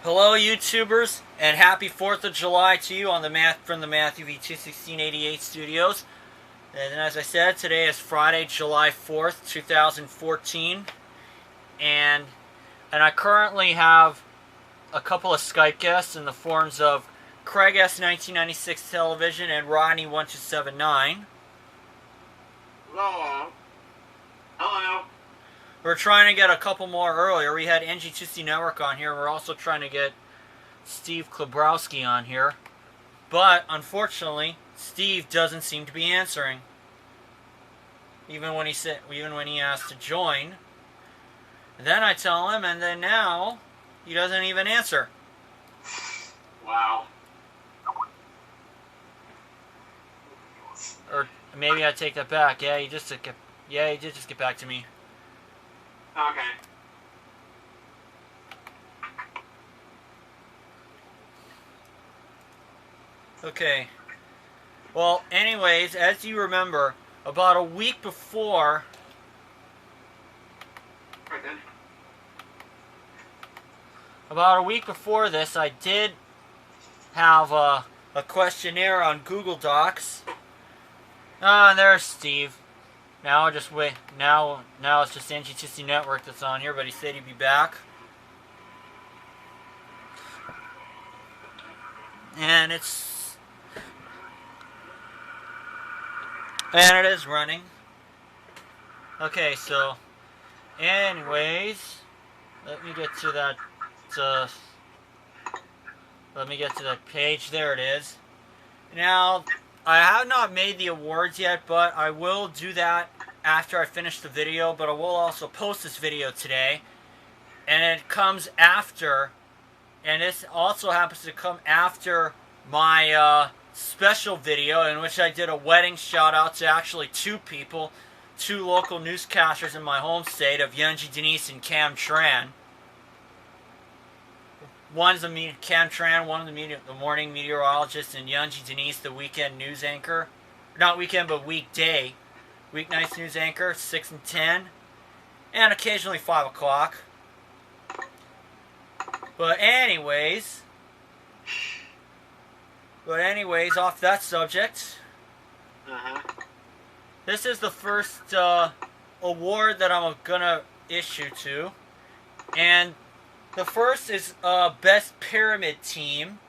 Hello, YouTubers, and happy 4th of July to you on from the Matthew V21688 studios. And as I said, today is Friday, July 4th, 2014. And I currently have a couple of Skype guests in the forms of Craig S1996 Television and Rodney1279. Hello. Hello. We're trying to get a couple more earlier. We had NG2C Network on here. We're also trying to get Steve Klebrowski on here. But, unfortunately, Steve doesn't seem to be answering. Even when he asked to join. And then I tell him, and then now, he doesn't even answer. Wow. Or maybe I take that back. Yeah, he did just get back to me. Okay. Okay. Well, anyways, as you remember, about a week before... Right then. About a week before this, I did have a questionnaire on Google Docs. Ah, and there's Steve. Now just wait. Now it's just NG2C Network that's on here, but he said he'd be back. And it is running. Okay, so anyways, let me get to that page. There it is. Now, I have not made the awards yet, but I will do that after I finish the video, but I will also post this video today. And it comes after, and this also happens to come after my special video in which I did a wedding shout out to actually two people, two local newscasters in my home state of Yunji Denise and Cam Tran. One's Cam Tran, one of the morning meteorologist, and Yunji Denise, the weekend news anchor. Not weekend, but weeknights news anchor, 6 and 10. And occasionally 5 o'clock. But anyways, off that subject, this is the first award that I'm gonna issue to. And the first is Best Pyramid Team,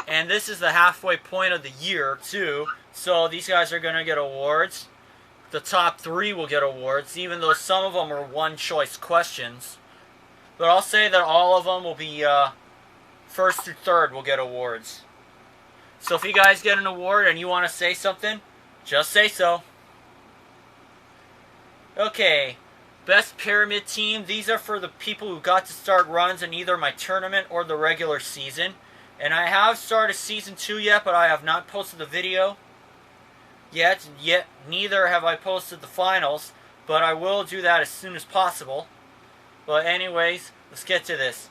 and this is the halfway point of the year, too, so these guys are going to get awards. The top 3 will get awards, even though some of them are one-choice questions. But I'll say that all of them will be, first through third will get awards. So if you guys get an award and you want to say something, just say so. Okay. Best Pyramid Team, these are for the people who got to start runs in either my tournament or the regular season. And I have started Season 2 yet, but I have not posted the video yet. Neither have I posted the finals, but I will do that as soon as possible. But anyways, let's get to this.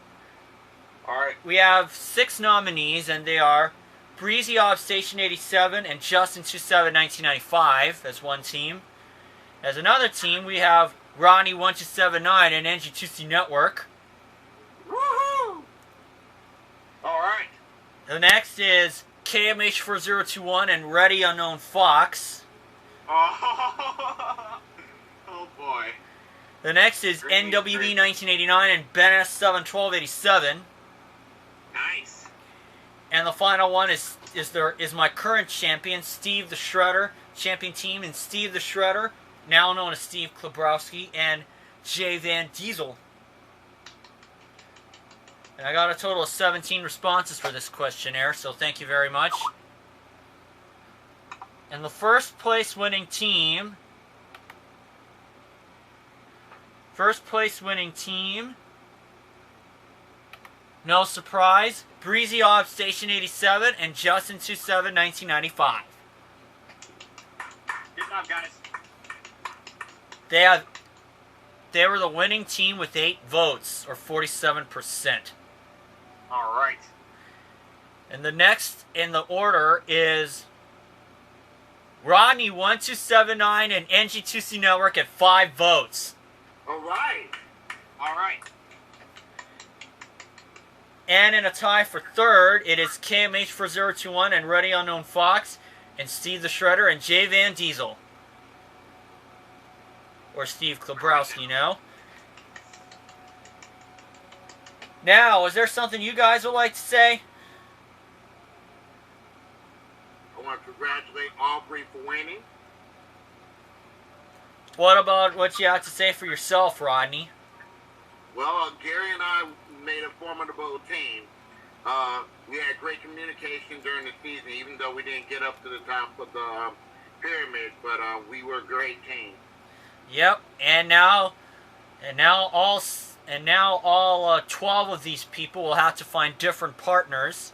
Alright. We have 6 nominees, and they are Breezy Ob Station 87 and Justin27 1995 as one team. As another team, we have Ronnie1279 and NG2C Network. Woohoo! Alright. The next is KMH4021 and Ready Unknown Fox. Oh boy. The next is NWB1989 and BenS71287. Nice. And the final one is my current champion, Steve the Shredder, champion team, and Steve the Shredder, now known as Steve Klebrowski, and Jay Van Diesel. And I got a total of 17 responses for this questionnaire, so thank you very much. And the first place winning team, no surprise, Breezy Ob Station 87 and Justin27 1995. Good job, guys. They were the winning team with 8 votes, or 47%. Alright. And the next in the order is Rodney1279 and NG2C Network at 5 votes. Alright. Alright. And in a tie for third, it is KMH for 021 and Ready Unknown Fox and Steve the Shredder and Jay Van Diesel. Or Steve Klebrowski now. Now, is there something you guys would like to say? I want to congratulate Aubrey for winning. What about what you have to say for yourself, Rodney? Well, Gary and I made a formidable team. We had great communication during the season, even though we didn't get up to the top of the pyramid, but we were a great team. Yep, and now all 12 of these people will have to find different partners,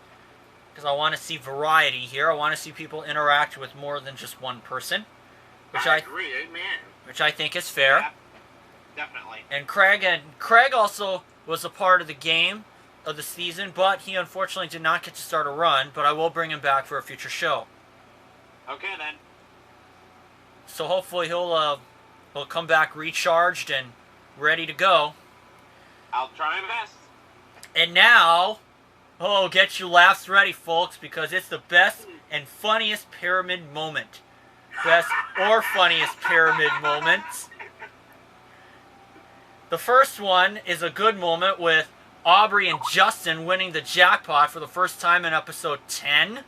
because I want to see variety here. I want to see people interact with more than just one person, which I agree, amen. Which I think is fair. Yeah, definitely. And Craig also was a part of the game of the season, but he unfortunately did not get to start a run, but I will bring him back for a future show. Okay, then. So hopefully he'll come back recharged and ready to go. I'll try my best. And now, get your laughs ready, folks, because it's the best and funniest pyramid moment. Best or funniest pyramid moments. The first one is a good moment with Aubrey and Justin winning the jackpot for the first time in episode 10.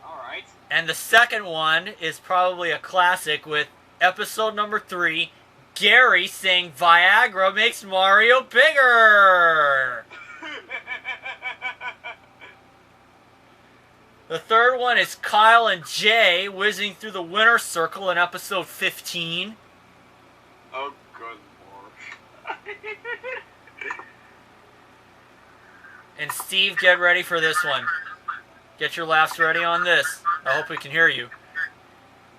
Alright. And the second one is probably a classic with episode number 3, Gary saying Viagra makes Mario bigger. The third one is Kyle and Jay whizzing through the winner's circle in episode 15. Oh, good Lord. And Steve, get ready for this one. Get your laughs ready on this. I hope we can hear you.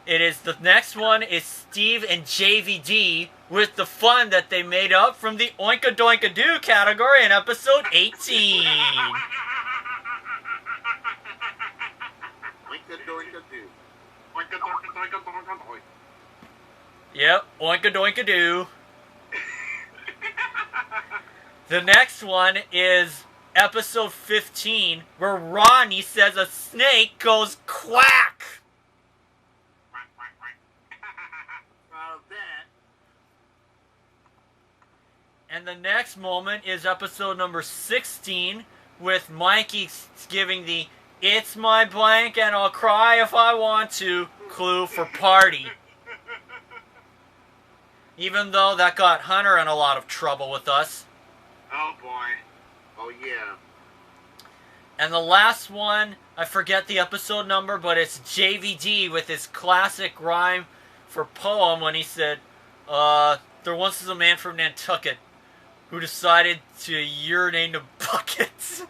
The next one is Steve and JVD with the fun that they made up from the Oinka Doinka Doo category in episode 18. Yep, Oinka Doinka Doo. The next one is episode 15, where Ronnie says a snake goes quack. And the next moment is episode number 16, with Mikey giving the "It's my blank and I'll cry if I want to" clue for party. Even though that got Hunter in a lot of trouble with us. Oh boy. Oh yeah. And the last one, I forget the episode number, but it's JVD with his classic rhyme for poem when he said, there once was a man from Nantucket who decided to urinate in buckets.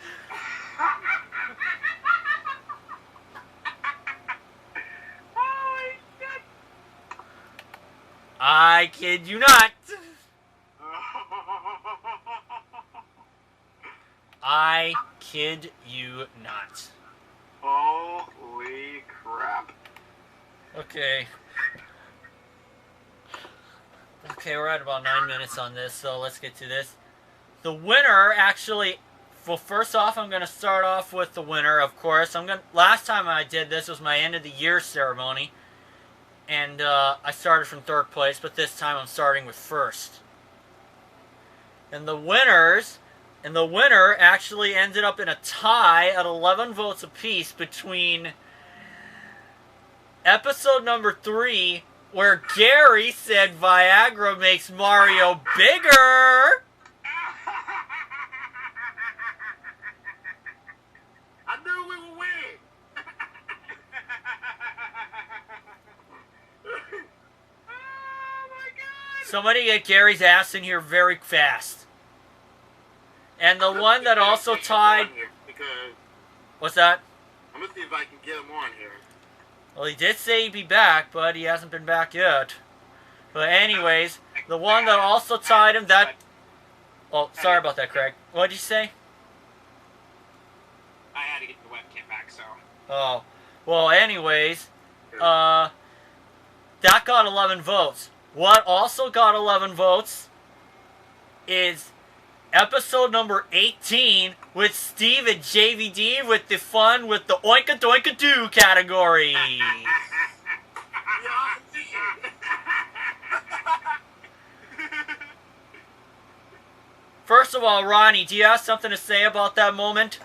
I kid you not. I kid you not. Holy crap. Okay. Okay, we're at about 9 minutes on this, so let's get to this. The winner actually... Well, first off, I'm going to start off with the winner, of course. Last time I did this was my end of the year ceremony. And I started from third place, but this time I'm starting with first. And the winner actually ended up in a tie at 11 votes apiece between episode number 3, where Gary said Viagra makes Mario bigger. I knew we would win. Somebody get Gary's ass in here very fast. And the one that also tied... What's that? I'm going to see if I can get him on here. Well, he did say he'd be back, but he hasn't been back yet. But anyways, the one that also tied him, that... Oh, sorry about that, Craig. What did you say? I had to get the webcam back, so... Oh. Well, anyways, that got 11 votes. What also got 11 votes is episode number 18 with Steve and JVD with the fun with the Oinka Doinka Doo category. First of all, Ronnie, do you have something to say about that moment?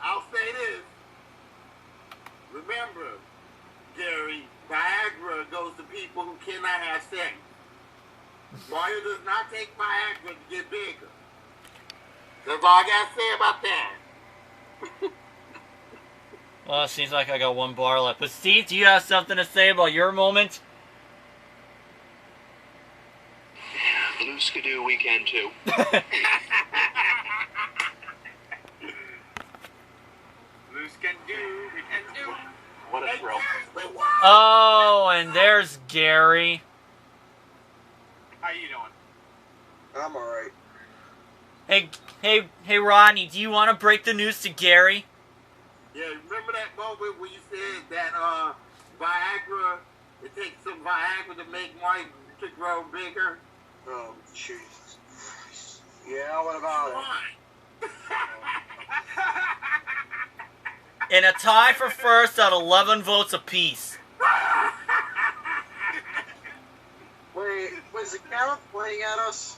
I'll say this. Remember, Gary, Viagra goes to people who cannot have sex. Mario does not take Viagra to get bigger. That's all I got to say about that. Well, it seems like I got one bar left. But Steve, do you have something to say about your moment? Blue Skidoo weekend too. Loose can do, we can do. What a thrill. Oh, and there's Gary. How you doing? I'm alright. Hey, Ronnie, do you want to break the news to Gary? Yeah, remember that moment when you said that Viagra, it takes some Viagra to make Mike to grow bigger? Oh, Jesus. Yeah, what about it? In a tie for first at 11 votes apiece. Wait, was the camera pointing at us?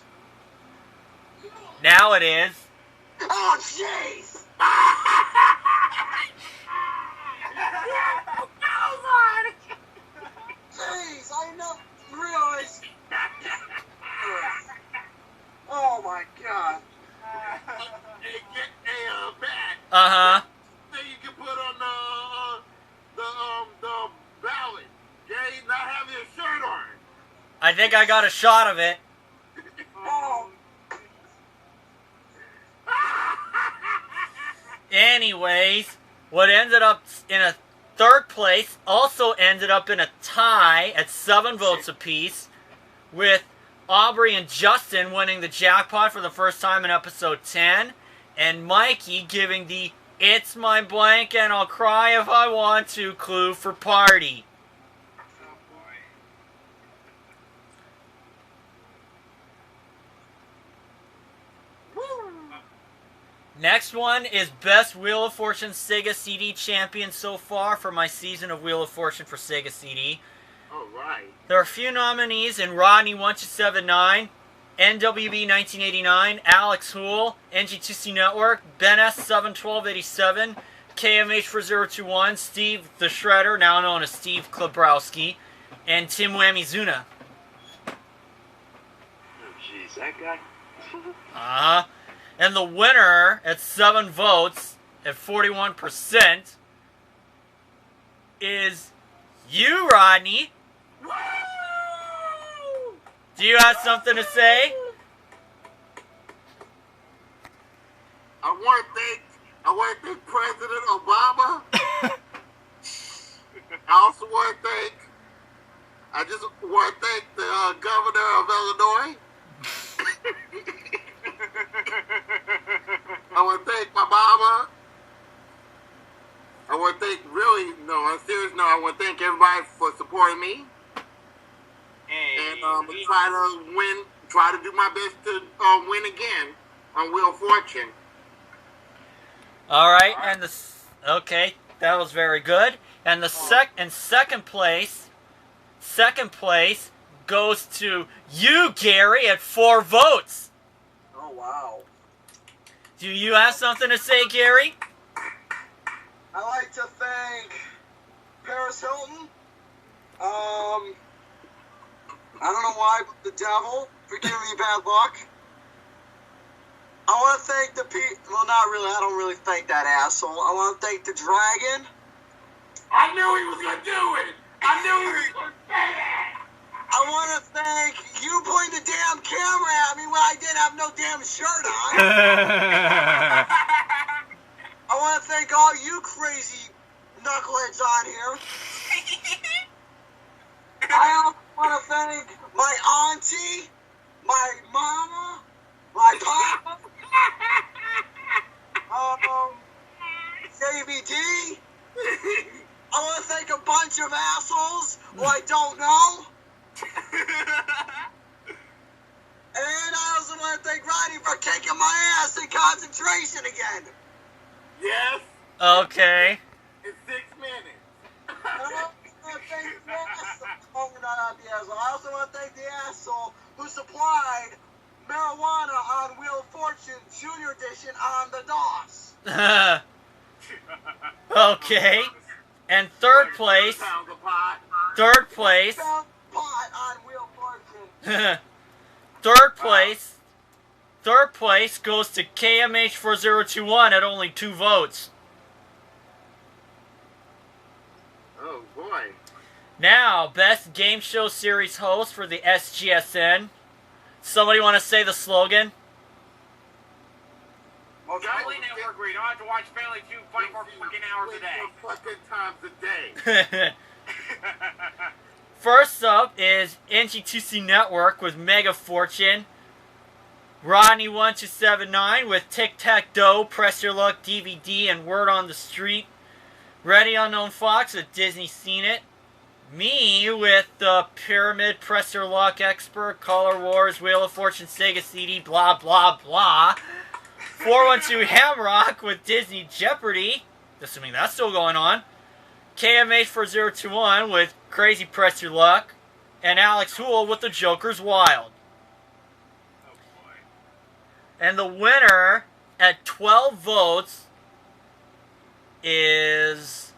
Now it is. Oh, jeez! Jeez, I never realized. Oh my God. Hey, get a bat. Uh-huh. That you can put on the ballot. Gary not having a shirt on. I think I got a shot of it. Oh, Anyways, what ended up in a third place also ended up in a tie at 7 votes apiece, with Aubrey and Justin winning the jackpot for the first time in episode 10, and Mikey giving the "It's my blank and I'll cry if I want to" clue for Party. Oh boy. Next one is Best Wheel of Fortune Sega CD champion so far for my season of Wheel of Fortune for Sega CD. All right. There are a few nominees in Rodney1279, NWB 1989, Alex Hool, NG2C Network, Ben S71287, KMH4021, Steve the Shredder, now known as Steve Klebrowski, and Tim Wamizuna. Oh, jeez, that guy. Uh-huh. And the winner at 7 votes at 41% is you, Rodney. Woo! Do you have something to say? I want to thank President Obama. I also want to thank the governor of Illinois. I want to thank my mama. I want to thank, on a serious note, I want to thank everybody for supporting me. Hey, And try to do my best to win again on Wheel of Fortune. All right, and okay, that was very good. And the second place goes to you, Gary, at 4 votes. oh wow. Do you have something to say, Gary? I'd like to thank Paris Hilton. I don't know why, but the devil for giving me bad luck. I want to thank well, not really. I don't really thank that asshole. I want to thank the dragon. I knew he was going to do it. I knew he was going to say that. I want to thank you pointing the damn camera at me when I didn't have no damn shirt on. I want to thank all you crazy knuckleheads on here. I also want to thank my auntie, my mama, my papa, JVD. I want to thank a bunch of assholes who I don't know. concentration again. Yes, Okay. in 6 minutes. I also want to thank the asshole who supplied marijuana on Wheel of Fortune Junior Edition on the DOS. Okay. And third place. Pounds of pot. Third place. Found pot on Wheel of Fortune. Third place goes to KMH4021 at only 2 votes. Oh boy. Now, best game show series host for the SGSN. Somebody want to say the slogan? Family Network where you don't have to watch Family Feud 24 fucking hours a day. Fucking times a day. First up is NG2C Network with Mega Fortune. Rodney1279 with Tic Tac Doe, Press Your Luck DVD, and Word on the Street. Ready Unknown Fox with Disney Seen It. Me with the Pyramid, Press Your Luck Expert, Color Wars, Wheel of Fortune, Sega CD, blah blah blah. 412 Hamrock with Disney Jeopardy, assuming that's still going on. KMH4021 with Crazy Press Your Luck. And Alex Hool with The Joker's Wild. Oh boy. And the winner at 12 votes is...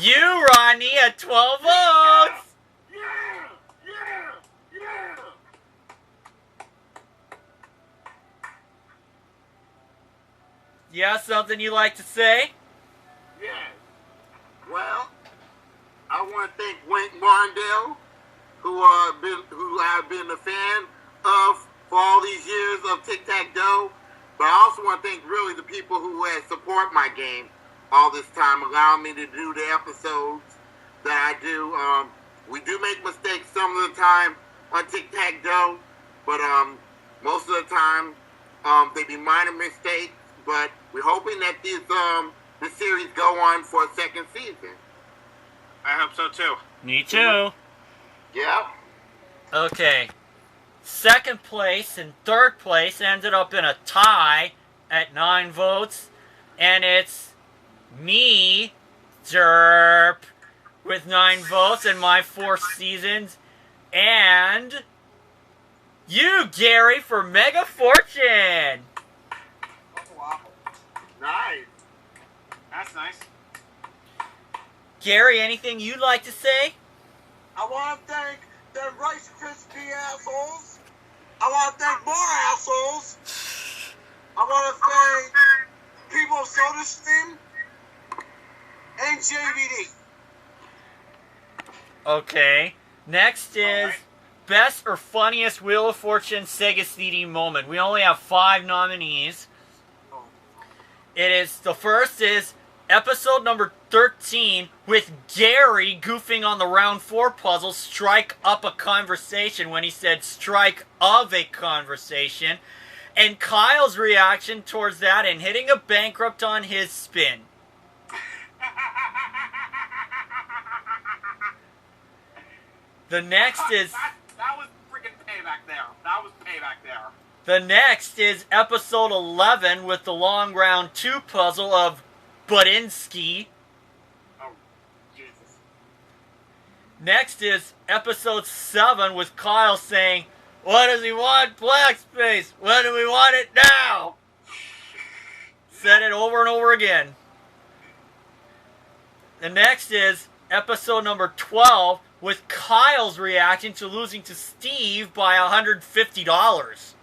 you, Rodney, at 12 votes! Yeah! Yeah! Yeah! You have something you like to say? Yes. Well, I want to thank Wink Martindale, who I've been a fan of for all these years of Tic Tac Doe. But I also want to thank really the people who have support my game all this time, allowing me to do the episodes that I do. We do make mistakes some of the time on Tic Tac Doe, but most of the time they be minor mistakes. But we're hoping that this series go on for a second season. I hope so too. Me too. Yeah. Okay. Second place and third place ended up in a tie at 9 votes. And it's me, Derp, with 9 votes and my 4 seasons. And you, Gary, for Mega Fortune. Oh, wow. Nice. That's nice. Gary, anything you'd like to say? I want to thank the Rice Krispie assholes. I want to thank more assholes. I want to thank people of SodaStream and JVD. Okay. Next is Alright. best or funniest Wheel of Fortune Sega CD moment. We only have 5 nominees. The first is episode number 13 with Gary goofing on the round 4 puzzle, strike up a conversation when he said strike of a conversation, and Kyle's reaction towards that and hitting a bankrupt on his spin. The next is that was freaking payback there. That was payback there. the next is episode 11 with the long round 2 puzzle of Budinsky. Oh, Jesus. Next is episode 7 with Kyle saying, "What does he want? Black space. When do we want it now?" Said it over and over again. The next is episode number 12 with Kyle's reaction to losing to Steve by $150.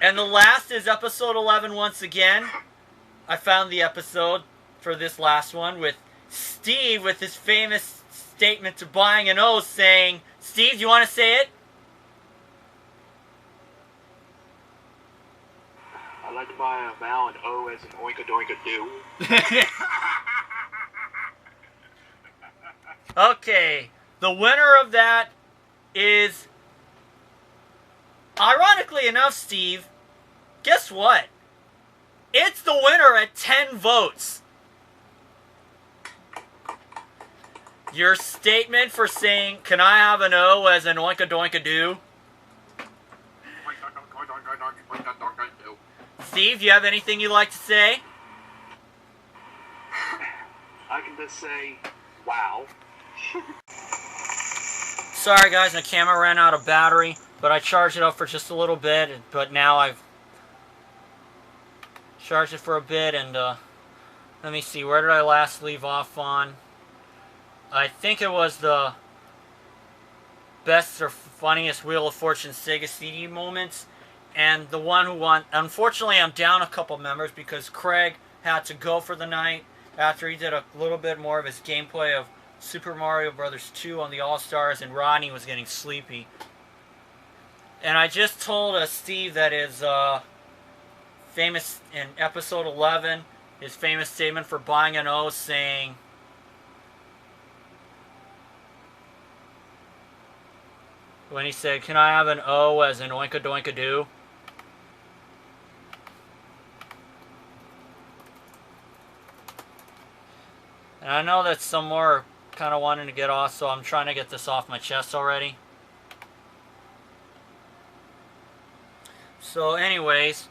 And the last is episode 11 once again. I found the episode for this last one with Steve with his famous statement to Buying an O saying, "Steve, do you want to say it?" I'd like to buy a vowel and O as an oinka doinka do. Okay, the winner of that is, ironically enough, Steve, guess what? It's the winner at 10 votes. Your statement for saying, can I have an O as an oinka doinka doo? Steve, you have anything you'd like to say? I can just say, wow. Sorry guys, my camera ran out of battery, but I charged it up for just a little bit, but now I've charged it for a bit, and let me see, where did I last leave off on? I think it was the best or funniest Wheel of Fortune Sega CD moments, and the one who won, unfortunately I'm down a couple members because Craig had to go for the night after he did a little bit more of his gameplay of Super Mario Bros. 2 on the All-Stars, and Rodney was getting sleepy. And I just told Steve that his famous, in episode 11, his famous statement for buying an O saying, when he said, can I have an O as an oinka doinka doo? And I know that some more kind of wanting to get off, so I'm trying to get this off my chest already. So anyways,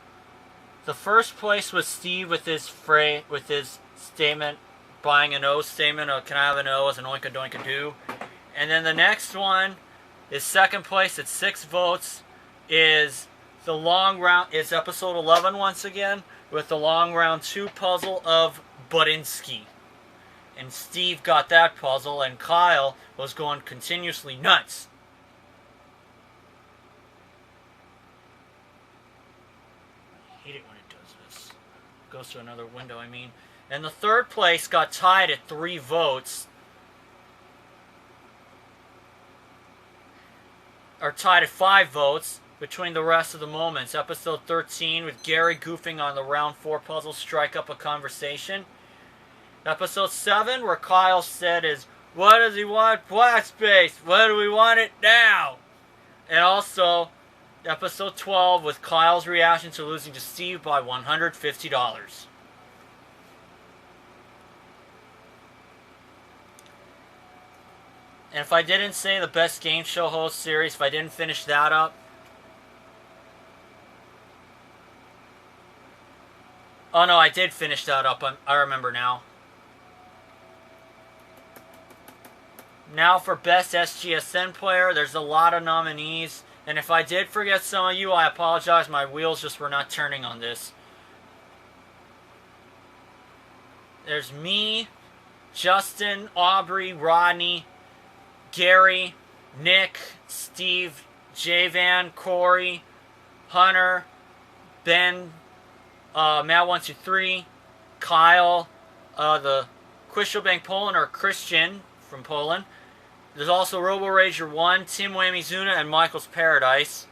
the first place was Steve with his statement, buying an O statement of, can I have an O as an oinka doinka doo? And then the next one is second place at 6 votes, is the long round, is episode 11 once again, with the long round 2 puzzle of Budinsky. And Steve got that puzzle, and Kyle was going continuously nuts. I hate it when it does this. It goes to another window, I mean. And the third place got tied at 3 votes. Or tied at 5 votes between the rest of the moments. Episode 13 with Gary goofing on the round 4 puzzle, strike up a conversation. Episode 7, where Kyle said is, what does he want? Black space. What do we want it now? And also, episode 12, with Kyle's reaction to losing to Steve by $150. And if I didn't say the best game show host series, if I didn't finish that up, oh no, I did finish that up. I remember now. Now for Best SGSN Player, there's a lot of nominees. And if I did forget some of you, I apologize. My wheels just were not turning on this. There's me, Justin, Aubrey, Rodney, Gary, Nick, Steve, Javan, Corey, Hunter, Ben, Matt123, Kyle, the Quishelbank Poland, or Christian from Poland. There's also Robo Rager 1, Tim Wamizuna, and Michael's Paradise.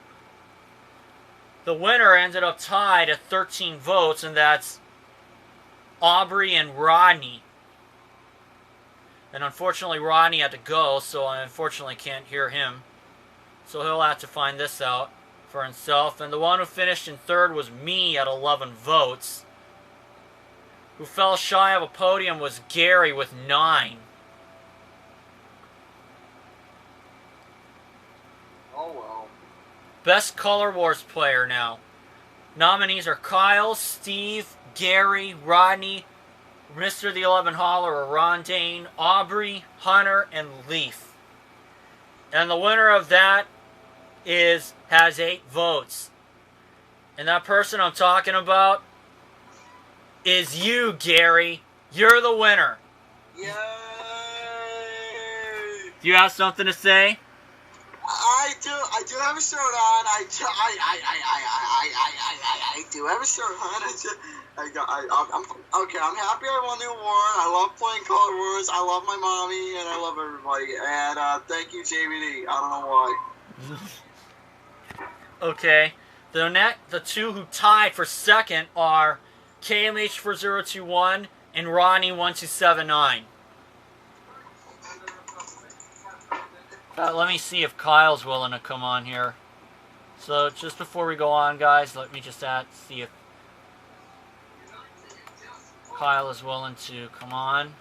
The winner ended up tied at 13 votes, and that's Aubrey and Rodney. And unfortunately, Rodney had to go, so I unfortunately can't hear him. So he'll have to find this out for himself. And the one who finished in third was me at 11 votes. Who fell shy of a podium was Gary with 9. Oh well. Best Color Wars player now. Nominees are Kyle, Steve, Gary, Rodney, Mr. the 11 Holler or Rondane, Aubrey, Hunter, and Leaf. And the winner of that has 8 votes. And that person I'm talking about is you, Gary. You're the winner. Yay! Do you have something to say? I do have a shirt on. I do have a shirt on. I'm okay. I'm happy I won the award. I love playing Color Wars. I love my mommy, and I love everybody. And thank you, JVD. I don't know why. Okay. The two who tied for second are KMH4021 and Ronnie1279. Let me see if Kyle's willing to come on here. So just before we go on, guys, let me just see if Kyle is willing to. Come on.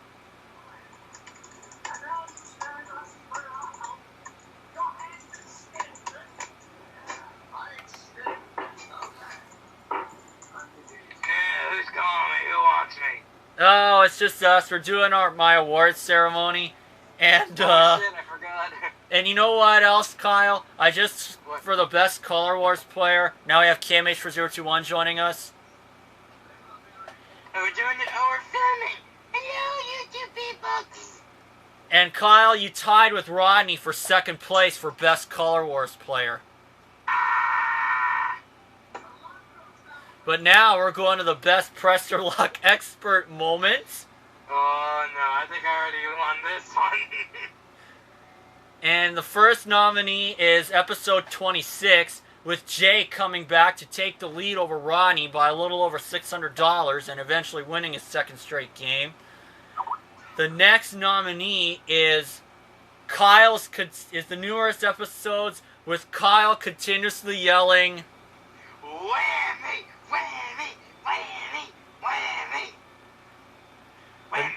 Who's calling me? Who wants me? Oh, it's just us. We're doing my awards ceremony. And, Shit, I forgot. and you know what else, Kyle? For the best Color Wars player, now we have KMH4021 joining us. We're doing it. Oh, we're filming. Hello, YouTube people. And Kyle, you tied with Rodney for second place for best Color Wars player. But now we're going to the best Prester Luck expert moments. Oh, no, I think I already won this one. And the first nominee is episode 26, with Jay coming back to take the lead over Rodney by a little over $600 and eventually winning his second straight game. The next nominee is the numerous episodes with Kyle continuously yelling, Whammy! Whammy! Whammy! Whammy! Whammy!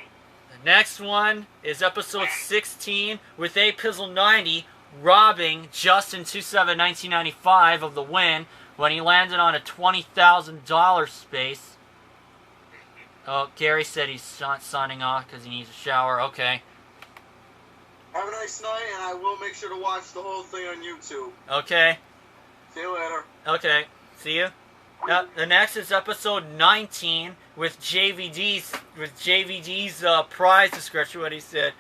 The next one is episode 16 with A Pizzle 90 robbing Justin 271995 of the win when he landed on a $20,000 space. Oh, Gary said he's signing off because he needs a shower. Okay. Have a nice night, and I will make sure to watch the whole thing on YouTube. Okay. See you later. Okay. See you. The next is episode 19 with JVD's prize description. What he said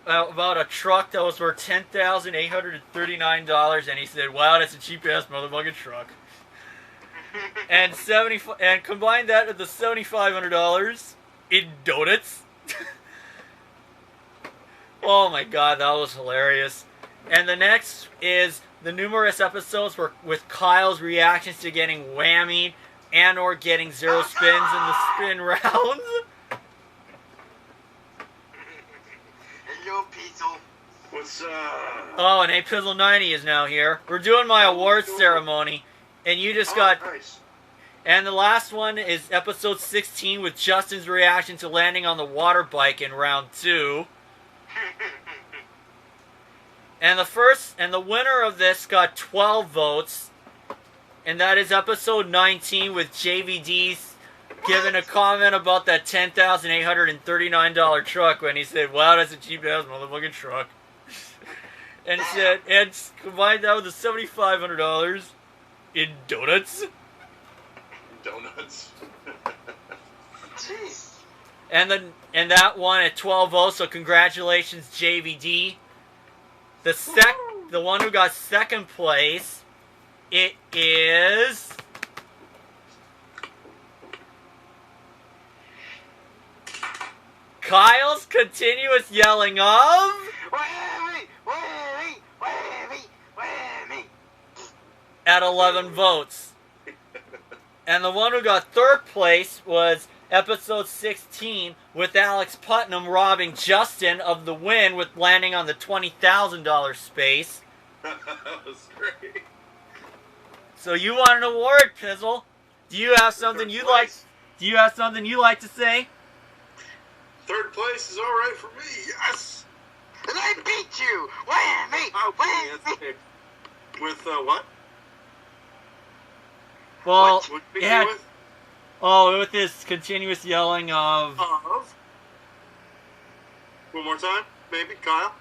about a truck that was worth $10,839, and he said, "Wow, that's a cheap ass motherfucking truck." and combine that with the $7,500 in donuts. Oh my god, that was hilarious. And the next is the numerous episodes with Kyle's reactions to getting whammied and or getting 0 spins in the spin rounds. Hello, Pizzle. What's up? Oh, and A Pizzle 90 is now here. We're doing my awards ceremony, and you just got... Nice. And the last one is episode 16 with Justin's reaction to landing on the water bike in round 2. And the winner of this got 12 votes, and that is episode 19 with JVD's giving a comment about that $10,839 truck when he said, "Wow, that's a cheap ass motherfucking truck." And said, and combined that with the $7,500 in donuts. Donuts. Jeez. And that won at 12 votes, so congratulations, JVD. The one who got second place, it is Kyle's continuous yelling of Whammy! Whammy! Whammy! Whammy! at 11 votes. And the one who got third place was episode 16 with Alex Putnam robbing Justin of the win with landing on the $20,000 space. That was great. So you won an award, Pizzle. Do you have something you'd like to say? Third place is all right for me. Yes. And I beat you! Whammy! Okay, that's okay. With what? Well, What beat yeah. you with? Oh, with this continuous yelling of... Of. One more time, maybe, Kyle.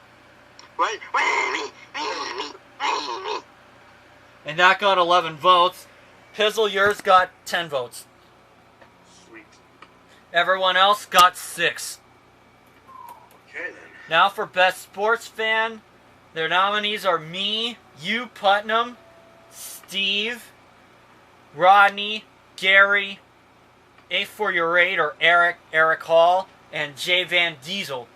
Wait, whammy! Whammy! Whammy! And that got 11 votes. Pizzle, yours got 10 votes. Sweet. Everyone else got 6. Okay then. Now for Best Sports Fan, their nominees are me, you, Putnam, Steve, Rodney, Gary, A4Your8 or Eric Hall, and J Van Diesel.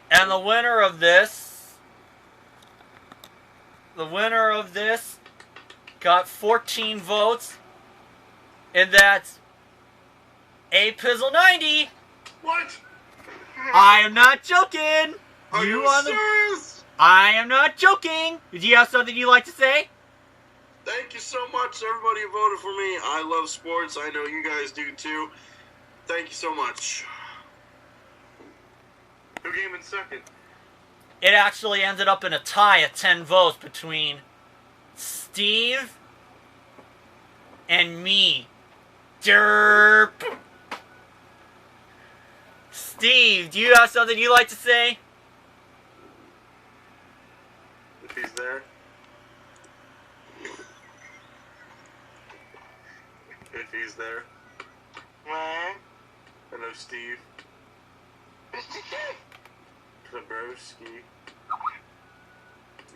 And the winner of this got 14 votes, and that's A Pizzle 90. What? I am not joking. Are you won the- serious? I am not joking. Do you have something you'd like to say? Thank you so much, everybody who voted for me. I love sports. I know you guys do too. Thank you so much. Who came in second? It actually ended up in a tie at 10 votes between Steve and me. Derp. Steve, do you have something you'd like to say? If he's there. If he's there. Man. Hello, Steve. Mr. King. Zabrowski.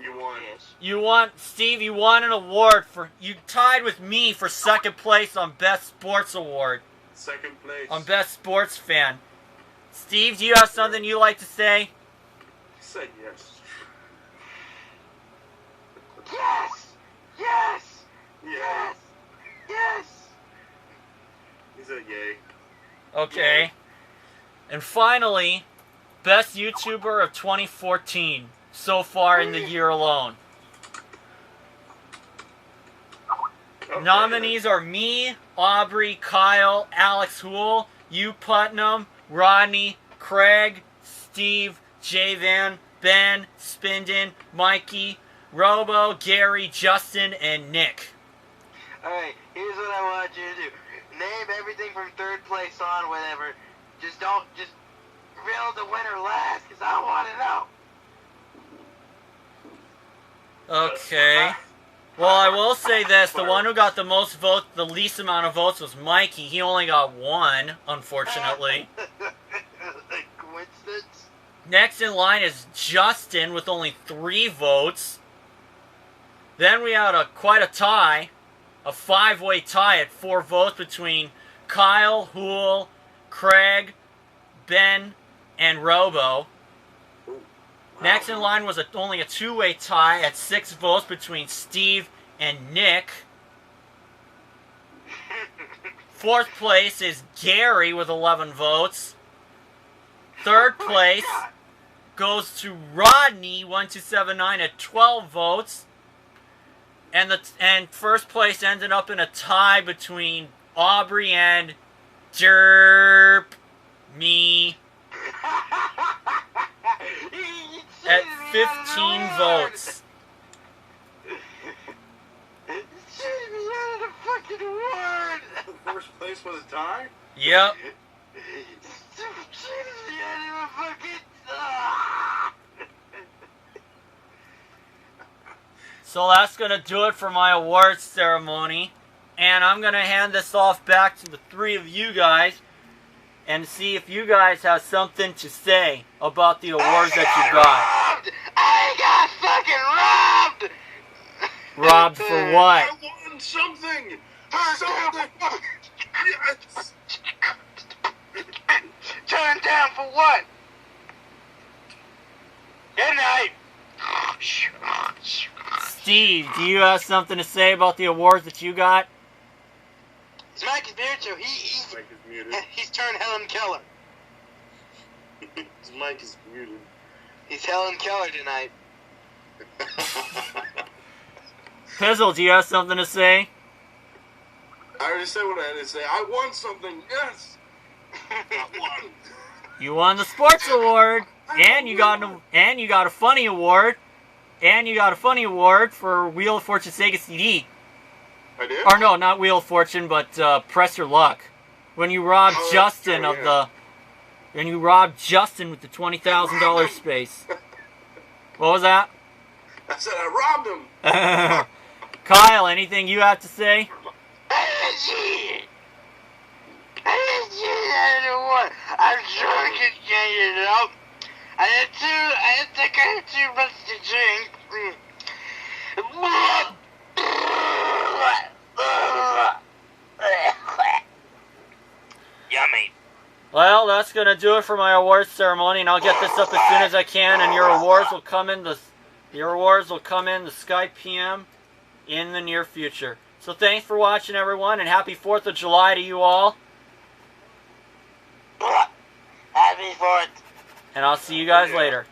You won. Yes. Steve, you won an award you tied with me for second place on Best Sports Award. Second place. On Best Sports Fan. Steve, do you have something you'd like to say? He said yes. Yes! Yes! Yes. Yes! He said yay. Okay. And finally, Best YouTuber of 2014 so far in the year alone. Okay. Nominees are me, Aubrey, Kyle, Alex Hool, you Putnam, Rodney, Craig, Steve, Javan, Ben, Spindon, Mikey, Robo, Gary, Justin, and Nick. Alright, here's what I want you to do. Name everything from third place on, whatever. Just reveal the winner last, because I want to know. Okay. Well, I will say this. The one who got the most votes, the least amount of votes was Mikey. He only got one, unfortunately. Coincidence? Next in line is Justin with only 3 votes. Then we had quite a tie. A 5-way tie at 4 votes between Kyle, Hool, Craig, Ben, and Robo. Next in line was only a 2-way tie at 6 votes between Steve and Nick. 4th place is Gary with 11 votes. 3rd place goes to Rodney 1279 at 12 votes. And 1st place ended up in a tie between Aubrey and Derp me at 15 votes. First place was a tie? Yep. So that's going to do it for my awards ceremony. And I'm going to hand this off back to the 3 of you guys and see if you guys have something to say about the awards that you got. I got fucking robbed! Robbed for what? I won something! Something! Yes! Turned down for what? Good night. Steve, do you have something to say about the awards that you got? It's Mike is muted, so Mike is muted. he's turned Helen Keller. His mic is muted. He's Helen Keller tonight. Pizzle, do you have something to say? I already said what I had to say. I won something, yes! I won! You won the sports award, and you got a funny award, and you got a funny award for Wheel of Fortune Sega CD. I did? Or no, not Wheel of Fortune, but Press Your Luck. When you robbed Justin true, of the, when you robbed Justin with the $20,000 space. What was that? I said I robbed him! Kyle, anything you have to say? I'm trying to get it up. I think I had too much to drink. Yummy. Well, that's gonna do it for my awards ceremony, and I'll get this up as soon as I can, and your awards will come in the Skype PM in the near future. So thanks for watching, everyone, and happy 4th of July to you all. Happy 4th. And I'll see you guys later.